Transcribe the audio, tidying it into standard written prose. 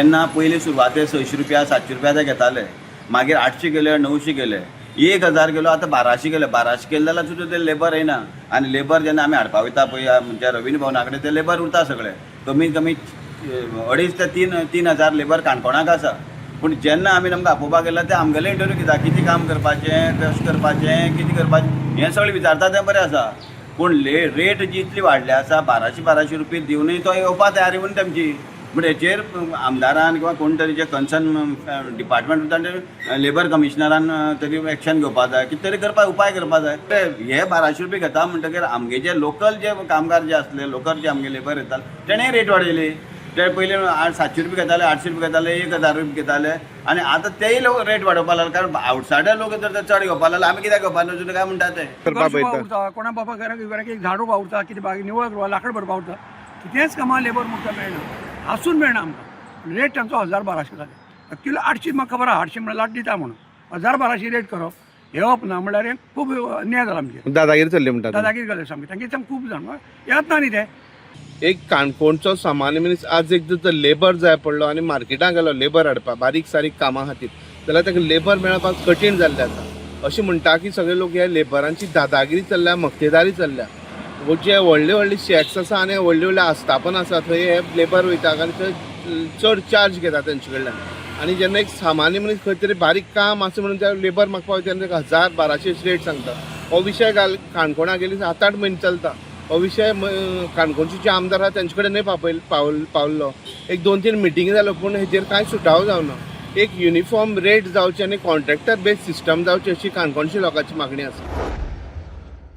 जेन्ना पयलीं सुरवातेक 600 रुपया 700 रुपया ते घेताले, मागीर 800 गेले 900 गेले, 1000 गेलो, आतां 1200 गेले. 1200 केले जाल्यार सुद्दां ते लेबर येना. आनी लेबर जेन्ना आमी हाडपा वयता पळय म्हणजे रवींद्र भवना कडेन ते लेबर उरता सगळे. कमीत कमी 2.5 ते 3,000 लेबर काणकोणाक आसा. पूण जेन्ना आमी तांकां आपोवपाक गेल्यार ते आमगेले इंटरव्यू घेता, कितें काम करपाचें, कशें करपाचें, कितें करपाचें, हें सगळें विचारता तें बरें आसा. पूण रेट जी इतली वाडली आसा, 1200 रुपया दिवनय तो येवपा तयारी उरना तेमची. म्हणजे हेचेर आमदारान किंवा कोण तरी जे कन्सर्न डिपार्टमेंट उरता ते लेबर कमिशनरान तरी एक्शन घेवपाक जाय, कितें तरी करपाक उपाय करपाक जाय. हे 1200 रुपया घेता म्हणटकीर आमगे जे लोकल जे कामगार जे आसले, लोकल जे आमगे लेबर येताले तेणेय रेट वाडयली. ते पयलीं 700 रुपया घेताले, 800 रुपया घेताले, 1000 रुपया घेताले. आनी आतां तेय लोक रेट वाडोवपाक लागले. कारण आवटसायडर लोक जर चड घेवपाक लागले, आमी कित्याक घेवपाक नजून काय म्हणटा ते उरता कोणा बाबा घराक एक झाड उरता उरता, कितें बाकी निवळ करपा लाकड भरपा उरता, कितेंच कामां लेबर म्हाका मेळना, आसून मेळना आमकां. रेट तांचो 1000-1200 जाले. किलो 800 म्हाका खबर आहा, 800 म्हळ्यार लाट दिता म्हणून 1000-1200 रेट करप येवप ना म्हणल्यार हें खूब अन्याय जाला आमचेर. दादागिरी चल्ली म्हणटा दादागिरी जाले सामकी. तांचे खूब जाण येत ना न्ही ते. एक काणकोणचो सामान्य मनीस आज एक जर लेबर जाय पडलो आनी मार्केटाक गेलो लेबर हाडपाक बारीक सारीक कामां खातीर, जाल्यार ताका लेबर मेळपाक कठीण जाल्लें आसा. अशें म्हणटा की सगळे लोक ह्या लेबरांची दादागिरी चल्ल्या, मक्तेदारी चल्ल्या. जे व्हडले व्हडले शॅक्स आसा आनी व्हडले व्हडले आस्थापन आसा थंय हे लेबर वयतात आनी थंय चड चार्ज घेतात तेंचे कडल्यान. आनी जेन्ना एक सामान्य मनीस खंय तरी बारीक काम आसा म्हणून त्या लेबर मागपाक वयता तेन्ना ताका 1000-1200 रेट सांगता. हो विशय काणकोणाक गेली 7-8 म्हयने चलता. हो विशय काणकोणचे जे आमदार आहा तेंचे कडेनय पावल्लो. एक 2-3 मिटींग जाल्यो पूण हेजेर कांय सुटावो जावना. एक युनिफॉर्म रेट जावचे आनी कॉन्ट्रॅक्टर बेस्ड सिस्टम जावची अशी काणकोणच्या लोकांची मागणी आसा.